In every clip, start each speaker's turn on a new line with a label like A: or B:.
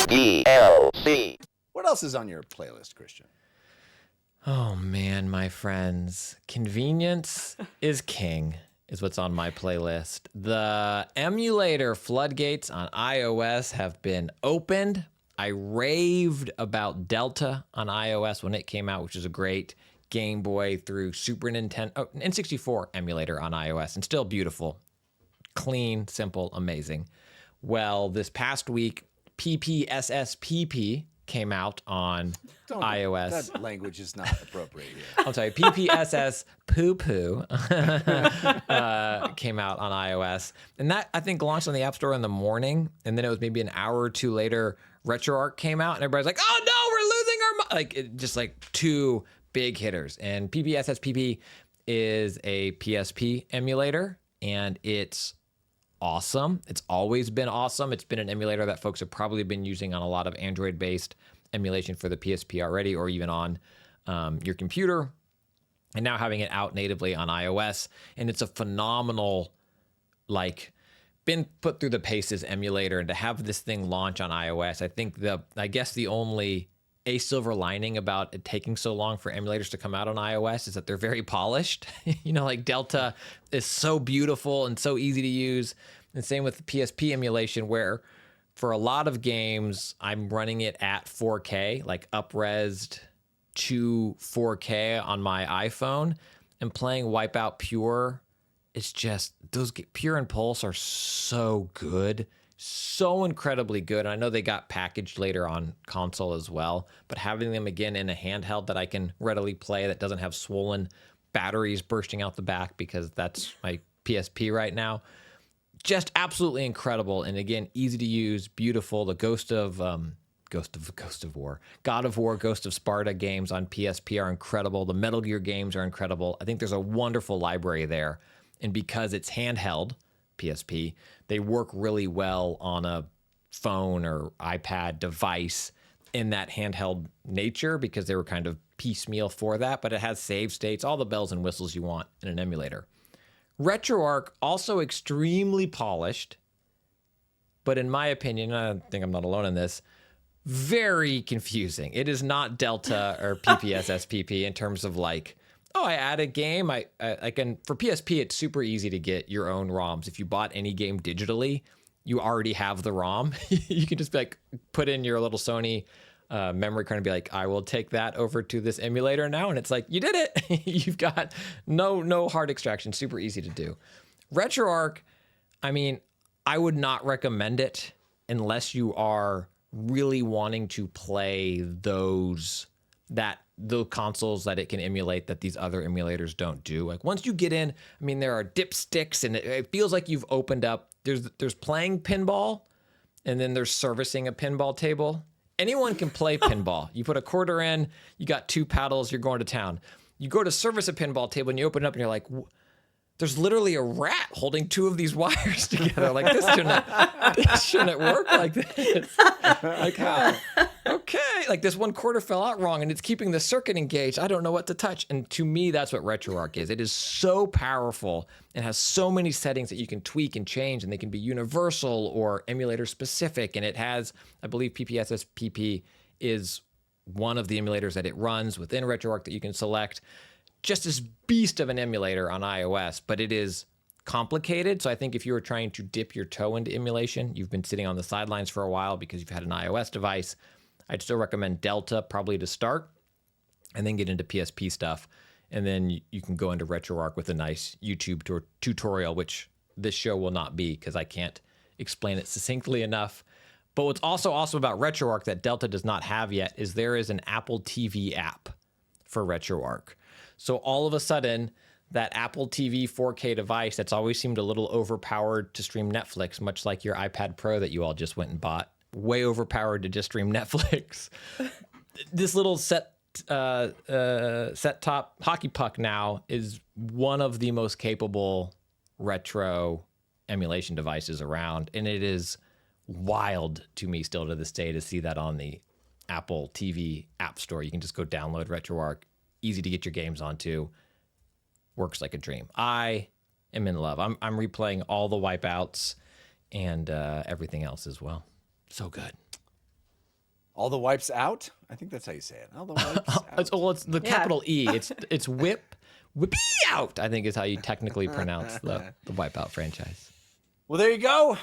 A: DLC.
B: What else is on your playlist, Christian?
C: Oh man, my friends, convenience is king is what's on my playlist. The emulator floodgates on iOS have been opened. I raved about Delta on iOS when it came out, which is a great Game Boy through Super Nintendo, N64 emulator on iOS, and still beautiful, clean, simple, amazing. Well, this past week, PPSSPP came out on iOS.
B: That language is not appropriate here.
C: I'm sorry, PPSS Poo Poo came out on iOS. And that, I think, launched on the App Store in the morning. And then it was maybe an hour or two later, RetroArch came out. And everybody's like, oh no, we're losing our just like two big hitters. And PPSSPP is a PSP emulator. And it's awesome. It's always been awesome. It's been an emulator that folks have probably been using on a lot of Android-based emulation for the PSP already, or even on your computer, and now having it out natively on iOS. And it's a phenomenal, been put through the paces emulator, and to have this thing launch on iOS, I guess the only a silver lining about it taking so long for emulators to come out on iOS is that they're very polished. Delta is so beautiful and so easy to use. And same with the PSP emulation, where for a lot of games, I'm running it at 4K, up-resed to 4K on my iPhone, and playing Wipeout Pure. It's just, those Pure and Pulse are so good. So incredibly good. I know they got packaged later on console as well, but having them again in a handheld that I can readily play, that doesn't have swollen batteries bursting out the back, because that's my PSP right now, just absolutely incredible. And again, easy to use, beautiful. The God of War, Ghost of Sparta games on PSP are incredible. The Metal Gear games are incredible. I think there's a wonderful library there, and because it's handheld PSP, they work really well on a phone or iPad device in that handheld nature, because they were kind of piecemeal for that, but it has save states, all the bells and whistles you want in an emulator. RetroArch, also extremely polished, but in my opinion, I think I'm not alone in this, very confusing. It is not Delta or PPSSPP in terms of I add a game. I can, for PSP, it's super easy to get your own ROMs. If you bought any game digitally, you already have the ROM. You can just put in your little Sony memory card and be like, I will take that over to this emulator now. And it's you did it. You've got no hard extraction, super easy to do. RetroArch, I would not recommend it unless you are really wanting to play those consoles that it can emulate that these other emulators don't do. Once you get in, there are dipsticks, and it feels like you've opened up. There's playing pinball, and then there's servicing a pinball table. Anyone can play pinball. You put a quarter in, you got two paddles, you're going to town. You go to service a pinball table, and you open it up, and you're like, there's literally a rat holding two of these wires together. This shouldn't work like this. How? Okay. This one quarter fell out wrong, and it's keeping the circuit engaged. I don't know what to touch. And to me, that's what RetroArch is. It is so powerful and has so many settings that you can tweak and change, and they can be universal or emulator specific. And it has, I believe PPSSPP is one of the emulators that it runs within RetroArch that you can select. Just this beast of an emulator on iOS, but it is complicated. So I think if you were trying to dip your toe into emulation, you've been sitting on the sidelines for a while because you've had an iOS device, I'd still recommend Delta probably to start, and then get into PSP stuff. And then you can go into RetroArch with a nice YouTube tutorial, which this show will not be because I can't explain it succinctly enough. But what's also awesome about RetroArch that Delta does not have yet is there is an Apple TV app for RetroArch. So all of a sudden, that Apple TV 4K device that's always seemed a little overpowered to stream Netflix, much like your iPad Pro that you all just went and bought, way overpowered to just stream Netflix. This little set-top hockey puck now is one of the most capable retro emulation devices around, and it is wild to me still to this day to see that on the Apple TV App Store. You can just go download RetroArch. Easy to get your games onto. Works like a dream. I am in love. I'm replaying all the Wipeouts and everything else as well. So good.
B: All the wipes out? I think that's how you say it. All the wipes out.
C: It's the capital E. It's whippy out, I think is how you technically pronounce the Wipeout franchise.
B: Well, there you go.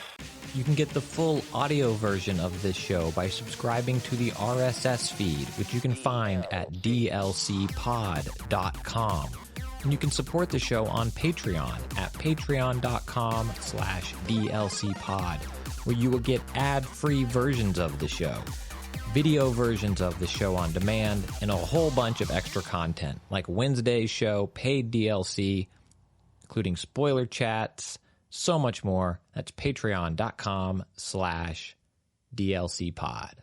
C: You can get the full audio version of this show by subscribing to the RSS feed, which you can find at dlcpod.com. And you can support the show on Patreon at patreon.com/dlcpod, where you will get ad-free versions of the show, video versions of the show on demand, and a whole bunch of extra content, like Wednesday's show, paid DLC, including spoiler chats, so much more. That's patreon.com/dlcpod.